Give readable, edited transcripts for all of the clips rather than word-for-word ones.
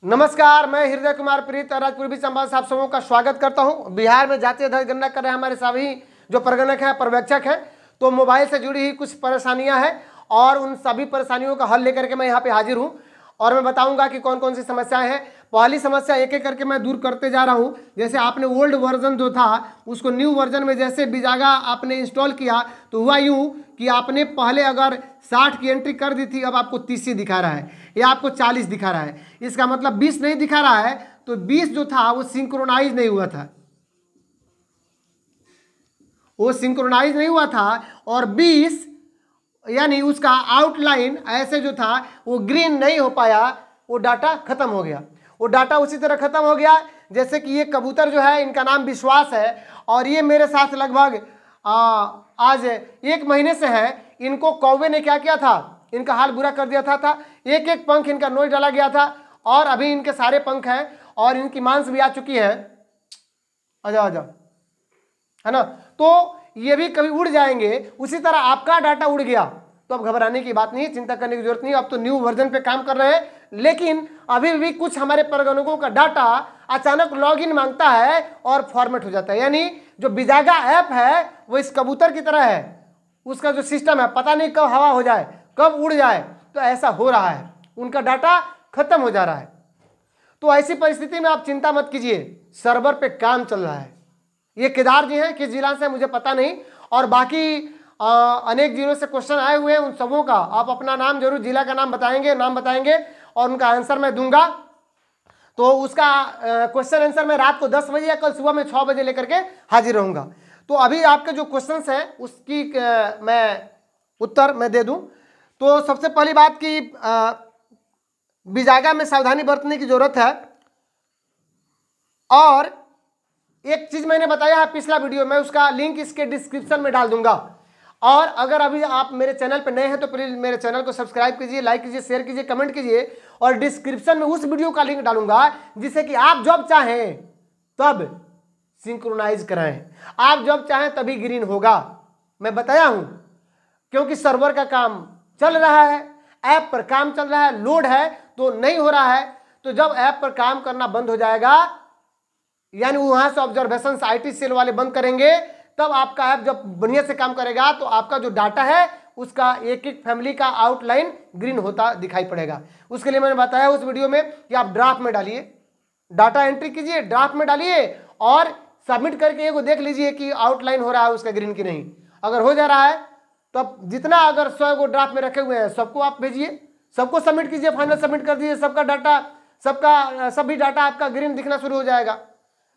नमस्कार, मैं हृदय कुमार प्रीत राजपूर्वी चंबा से आप सबों का स्वागत करता हूं। बिहार में जातीय जनगणना कर रहे हैं हमारे सभी जो प्रगणक हैं, पर्यवेक्षक हैं, तो मोबाइल से जुड़ी हुई कुछ परेशानियां हैं और उन सभी परेशानियों का हल लेकर के मैं यहाँ पे हाजिर हूँ और मैं बताऊंगा कि कौन कौन सी समस्याएं हैं। पहली समस्या एक एक करके मैं दूर करते जा रहा हूँ। जैसे आपने ओल्ड वर्जन जो था उसको न्यू वर्जन में जैसे बिजागा आपने इंस्टॉल किया तो हुआ यूँ कि आपने पहले अगर 60 की एंट्री कर दी थी, अब आपको 30 ही दिखा रहा है या आपको 40 दिखा रहा है। इसका मतलब 20 नहीं दिखा रहा है, तो 20 जो था वो सिंक्रोनाइज नहीं हुआ था, वो सिंक्रोनाइज नहीं हुआ था और 20 यानी उसका आउटलाइन ऐसे जो था वो ग्रीन नहीं हो पाया, वो डाटा खत्म हो गया। वो डाटा उसी तरह खत्म हो गया जैसे कि ये कबूतर जो है, इनका नाम विश्वास है और ये मेरे साथ लगभग आज 1 महीने से है। इनको कौवे ने क्या किया था, इनका हाल बुरा कर दिया था। एक एक पंख इनका नोच डाला गया था और अभी इनके सारे पंख हैं और इनकी मांस भी आ चुकी है। आजा है ना, तो ये भी कभी उड़ जाएंगे। उसी तरह आपका डाटा उड़ गया तो अब घबराने की बात नहीं है, चिंता करने की जरूरत नहीं। अब तो न्यू वर्जन पे काम कर रहे हैं, लेकिन अभी भी कुछ हमारे प्रगणकों का डाटा अचानक लॉगिन मांगता है और फॉर्मेट हो जाता है। यानी जो बिजागा ऐप है वो इस कबूतर की तरह है, उसका जो सिस्टम है पता नहीं कब हवा हो जाए, कब उड़ जाए, तो ऐसा हो रहा है, उनका डाटा खत्म हो जा रहा है। तो ऐसी परिस्थिति में आप चिंता मत कीजिए, सर्वर पे काम चल रहा है। ये केदार जी हैं, किस जिला से मुझे पता नहीं, और बाकी अनेक जिलों से क्वेश्चन आए हुए हैं। उन सबों का आप अपना नाम जरूर, जिला का नाम बताएंगे और उनका आंसर मैं दूंगा। तो उसका क्वेश्चन आंसर मैं रात को 10 बजे या कल सुबह में 6 बजे लेकर के हाजिर रहूंगा। तो अभी आपके जो क्वेश्चंस हैं उसकी मैं उत्तर मैं दे दूं। तो सबसे पहली बात कि बिजागा में सावधानी बरतने की जरूरत है। और एक चीज मैंने बताया है पिछला वीडियो में, उसका लिंक इसके डिस्क्रिप्शन में डाल दूंगा। और अगर अभी आप मेरे चैनल पर नए हैं तो प्लीज मेरे चैनल को सब्सक्राइब कीजिए, लाइक कीजिए, शेयर कीजिए, कमेंट कीजिए और डिस्क्रिप्शन में उस वीडियो का लिंक डालूंगा जिससे कि आप जब चाहें तब सिंक्रोनाइज कराएं, आप जब चाहें तभी ग्रीन होगा। मैं बताया हूं क्योंकि सर्वर का काम चल रहा है, ऐप पर काम चल रहा है, लोड है तो नहीं हो रहा है। तो जब ऐप पर काम करना बंद हो जाएगा, यानी वहां से ऑब्जर्वेशन आईटी सेल वाले बंद करेंगे, तब आपका ऐप जब बढ़िया से काम करेगा तो आपका जो डाटा है उसका एक एक फैमिली का आउटलाइन ग्रीन होता दिखाई पड़ेगा। उसके लिए मैंने बताया उस वीडियो में कि आप ड्राफ्ट में डालिए, डाटा एंट्री कीजिए, ड्राफ्ट में डालिए और सबमिट करके एक देख लीजिए कि आउटलाइन हो रहा है उसका ग्रीन की नहीं। अगर हो जा रहा है तो अब जितना अगर 100 को ड्राफ्ट में रखे हुए हैं सबको आप भेजिए, सबको सबमिट कीजिए, फाइनल सबमिट कर दीजिए, सबका डाटा सभी डाटा आपका ग्रीन दिखना शुरू हो जाएगा।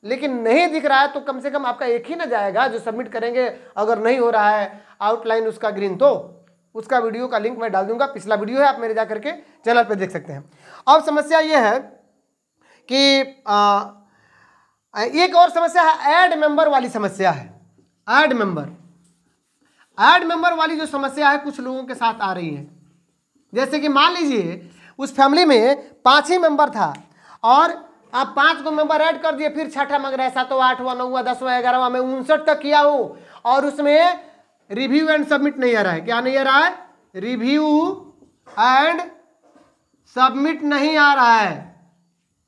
लेकिन नहीं दिख रहा है तो कम से कम आपका एक ही ना जाएगा जो सबमिट करेंगे। अगर नहीं हो रहा है आउटलाइन उसका ग्रीन, तो उसका वीडियो का लिंक मैं डाल दूंगा, पिछला वीडियो है, आप मेरे जा करके चैनल पे देख सकते हैं। अब समस्या ये है कि एक और समस्या है, ऐड मेंबर वाली समस्या है। ऐड मेंबर वाली जो समस्या है कुछ लोगों के साथ आ रही है। जैसे कि मान लीजिए उस फैमिली में 5 ही मेंबर था और आप 5 को मेंबर ऐड कर दिए, फिर छठा मांग रहा है, 7वां, 8वां, 9वां, 10वां, 11वां, मैं 59 तक किया हूं और उसमें रिव्यू एंड सबमिट नहीं आ रहा है। क्या नहीं आ रहा है? रिव्यू एंड सबमिट नहीं आ रहा है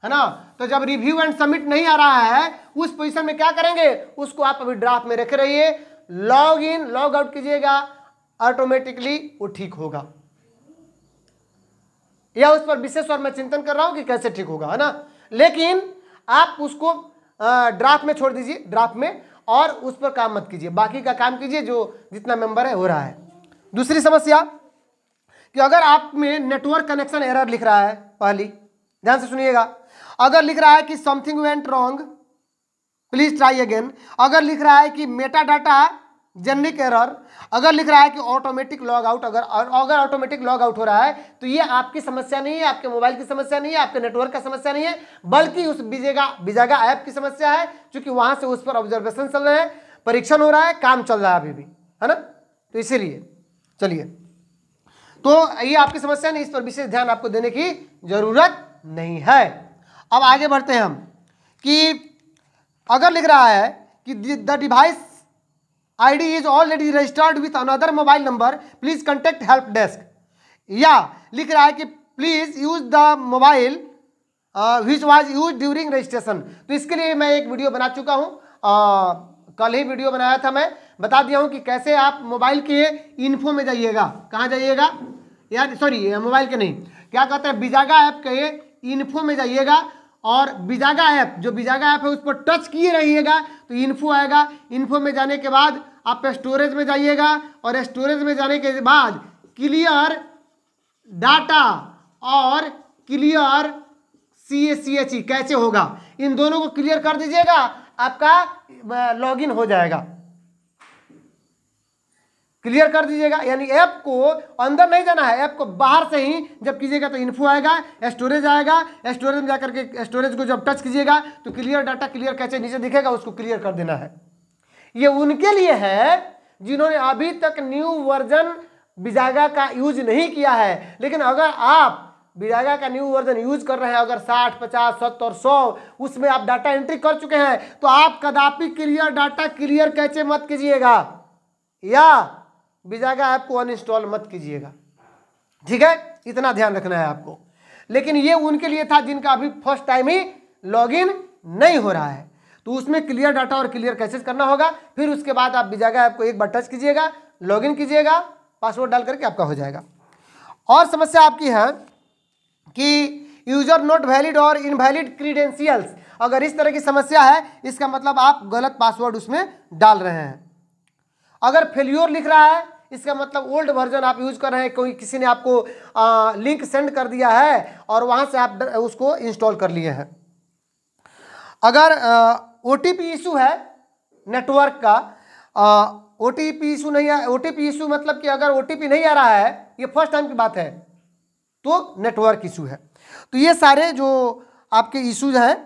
ना। तो जब रिव्यू एंड सबमिट नहीं आ रहा है उस पोजीशन में क्या करेंगे, उसको आप अभी ड्राफ्ट में रखे रहिए, लॉग इन लॉग आउट कीजिएगा, ऑटोमेटिकली वो ठीक होगा। या उस पर विशेष और मैं चिंतन कर रहा हूं कि कैसे ठीक होगा, है ना। लेकिन आप उसको ड्राफ्ट में छोड़ दीजिए, ड्राफ्ट में, और उस पर काम मत कीजिए, बाकी का काम कीजिए जो जितना मेंबर है हो रहा है। दूसरी समस्या कि अगर आप में नेटवर्क कनेक्शन एरर लिख रहा है, पहली ध्यान से सुनिएगा, अगर लिख रहा है कि something went wrong please try again, अगर लिख रहा है कि मेटा डाटा जेनरिक एरर, अगर लिख रहा है कि ऑटोमेटिक लॉग आउट, अगर ऑटोमेटिक लॉग आउट हो रहा है तो ये आपकी समस्या नहीं है, आपके मोबाइल की समस्या नहीं है, आपके नेटवर्क का समस्या नहीं है, बल्कि उस बिजागा ऐप की समस्या है, क्योंकि वहां से उस पर ऑब्जर्वेशन चल रहे हैं, परीक्षण हो रहा है, काम चल रहा है अभी भी, है ना। तो इसीलिए चलिए, तो ये आपकी समस्या नहीं, इस पर विशेष ध्यान आपको देने की जरूरत नहीं है। अब आगे बढ़ते हैं हम कि अगर लिख रहा है कि the device ID is already registered with another mobile number, please contact help desk, या लिख रहा है कि please use the mobile which was use during registration. तो इसके लिए मैं एक वीडियो बना चुका हूँ, कल ही वीडियो बनाया था, मैं बता दिया हूँ कि कैसे आप मोबाइल के इन्फो में जाइएगा। कहाँ जाइएगा यार, सॉरी मोबाइल के नहीं, क्या कहते हैं, बिजागा ऐप के इन्फो में जाइएगा और बिजागा ऐप, जो बिजागा ऐप है उस पर टच किए रहिएगा तो इन्फो आएगा। इन्फो में जाने के बाद आप स्टोरेज में जाइएगा और स्टोरेज में जाने के बाद क्लियर डाटा और क्लियर CACHE कैसे होगा, इन दोनों को क्लियर कर दीजिएगा, आपका लॉगिन हो जाएगा। क्लियर कर दीजिएगा, यानी ऐप को अंदर नहीं जाना है, ऐप को बाहर से ही जब कीजिएगा तो इन्फो आएगा, स्टोरेज आएगा, स्टोरेज में जाकर के स्टोरेज को जब टच कीजिएगा तो क्लियर डाटा क्लियर कैसे नीचे दिखेगा, उसको क्लियर कर देना है। ये उनके लिए है जिन्होंने अभी तक न्यू वर्जन बिजागा का यूज नहीं किया है। लेकिन अगर आप बिजागा का न्यू वर्जन यूज कर रहे हैं, अगर 60, 50, 70, 100 उसमें आप डाटा एंट्री कर चुके हैं, तो आप कदापि क्लियर डाटा क्लियर कैसे मत कीजिएगा या बिजागा ऐप को अनइंस्टॉल मत कीजिएगा, ठीक है, इतना ध्यान रखना है आपको। लेकिन ये उनके लिए था जिनका अभी फर्स्ट टाइम ही लॉगिन नहीं हो रहा है, तो उसमें क्लियर डाटा और क्लियर कैसे करना होगा। फिर उसके बाद आप बिजागा ऐप को एक बार टच कीजिएगा, लॉगिन कीजिएगा, पासवर्ड डाल करके आपका हो जाएगा। और समस्या आपकी है कि यूजर नॉट वैलिड और इनवैलिड क्रीडेंशियल्स, अगर इस तरह की समस्या है इसका मतलब आप गलत पासवर्ड उसमें डाल रहे हैं। अगर फेल्योर लिख रहा है इसका मतलब ओल्ड वर्जन आप यूज कर रहे हैं, कोई किसी ने आपको लिंक सेंड कर दिया है और वहां से आप उसको इंस्टॉल कर लिए हैं। अगर OTP इशू है नेटवर्क का, OTP इशू नहीं है, OTP इशू मतलब कि अगर OTP नहीं आ रहा है, ये फर्स्ट टाइम की बात है, तो नेटवर्क इशू है। तो ये सारे जो आपके इश्यूज हैं,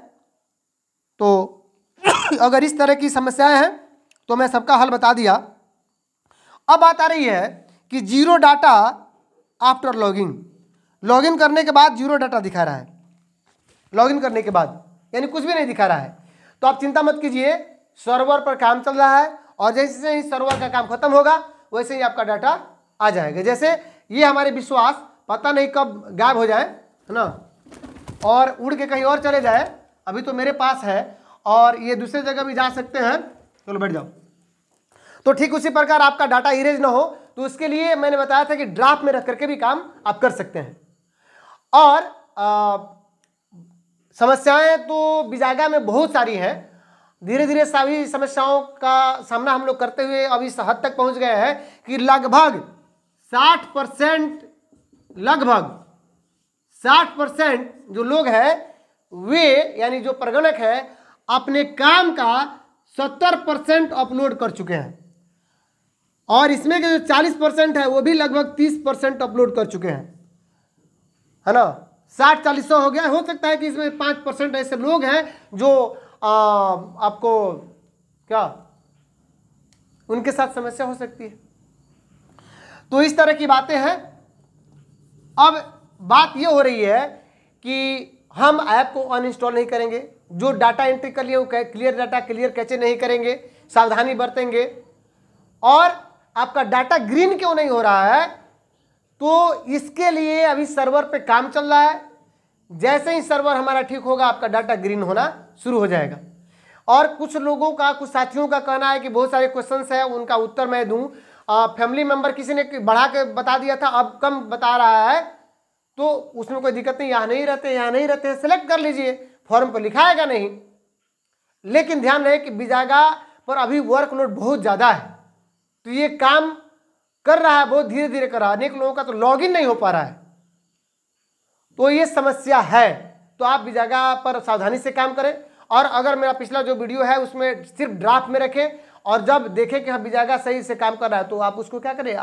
तो अगर इस तरह की समस्याएं हैं तो मैं सबका हल बता दिया। अब बात आ रही है कि जीरो डाटा आफ्टर लॉगिन करने के बाद जीरो डाटा दिखा रहा है, लॉगिन करने के बाद यानी कुछ भी नहीं दिखा रहा है। तो आप चिंता मत कीजिए, सर्वर पर काम चल रहा है और जैसे ही सर्वर का काम खत्म होगा वैसे ही आपका डाटा आ जाएगा। जैसे ये हमारे विश्वास पता नहीं कब गायब हो जाए, है ना, और उड़ के कहीं और चले जाए। अभी तो मेरे पास है और ये दूसरे जगह भी जा सकते हैं, चलो बैठ जाओ। तो ठीक उसी प्रकार आपका डाटा इरेज ना हो तो उसके लिए मैंने बताया था कि ड्राफ्ट में रख करके भी काम आप कर सकते हैं। और समस्याएं तो बिजागा में बहुत सारी हैं, धीरे धीरे सभी समस्याओं का सामना हम लोग करते हुए अब इस हद तक पहुंच गए हैं कि लगभग 60% जो लोग हैं वे यानी जो प्रगणक है अपने काम का 70% अपलोड कर चुके हैं और इसमें के जो 40% है वो भी लगभग 30% अपलोड कर चुके हैं, है ना। 60-40 हो गया, हो सकता है कि इसमें 5% ऐसे लोग हैं जो आपको क्या उनके साथ समस्या हो सकती है। तो इस तरह की बातें हैं। अब बात ये हो रही है कि हम ऐप को अनइंस्टॉल नहीं करेंगे, जो डाटा एंट्री कर लिए वो क्लियर डाटा क्लियर कैसे नहीं करेंगे, सावधानी बरतेंगे। और आपका डाटा ग्रीन क्यों नहीं हो रहा है, तो इसके लिए अभी सर्वर पे काम चल रहा है। जैसे ही सर्वर हमारा ठीक होगा आपका डाटा ग्रीन होना शुरू हो जाएगा। और कुछ लोगों का, कुछ साथियों का कहना है कि बहुत सारे क्वेश्चंस है उनका उत्तर मैं दूं। फैमिली मेंबर किसी ने बढ़ा के बता दिया था, अब कम बता रहा है, तो उसमें कोई दिक्कत नहीं, यहाँ नहीं रहते सेलेक्ट कर लीजिए, फॉर्म पर लिखाएगा नहीं। लेकिन ध्यान रहे कि बिजागा पर अभी वर्कलोड बहुत ज़्यादा है, तो ये काम कर रहा है, बहुत धीरे धीरे कर रहा है। अनेक लोगों का तो लॉगिन नहीं हो पा रहा है, तो ये समस्या है। तो आप बिजागा पर सावधानी से काम करें। और अगर मेरा पिछला जो वीडियो है उसमें सिर्फ ड्राफ्ट में रखें और जब देखें कि हाँ बिजागा सही से काम कर रहा है तो आप उसको क्या करें,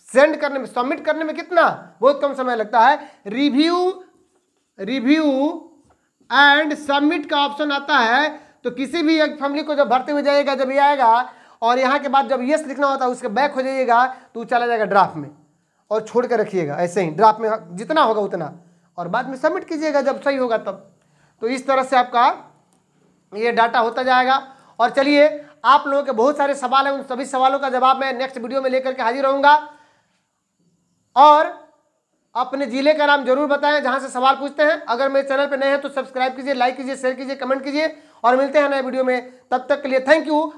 सेंड करने में, सबमिट करने में कितना बहुत कम समय लगता है। रिव्यू एंड सबमिट का ऑप्शन आता है, तो किसी भी एक फैमिली को जब भरते हुए जाइएगा, जब ये आएगा और यहाँ के बाद जब यस लिखना होता है उसके बैक हो जाइएगा तो चला जाएगा ड्राफ्ट में और छोड़ के रखिएगा ऐसे ही, ड्राफ्ट में जितना होगा उतना, और बाद में सबमिट कीजिएगा जब सही होगा तब। तो इस तरह से आपका ये डाटा होता जाएगा। और चलिए, आप लोगों के बहुत सारे सवाल हैं, उन सभी सवालों का जवाब मैं नेक्स्ट वीडियो में लेकर के हाजिर रहूँगा। और अपने जिले का नाम जरूर बताएं जहां से सवाल पूछते हैं। अगर मेरे चैनल पर नए हैं तो सब्सक्राइब कीजिए, लाइक कीजिए, शेयर कीजिए, कमेंट कीजिए और मिलते हैं नए वीडियो में। तब तक के लिए थैंक यू।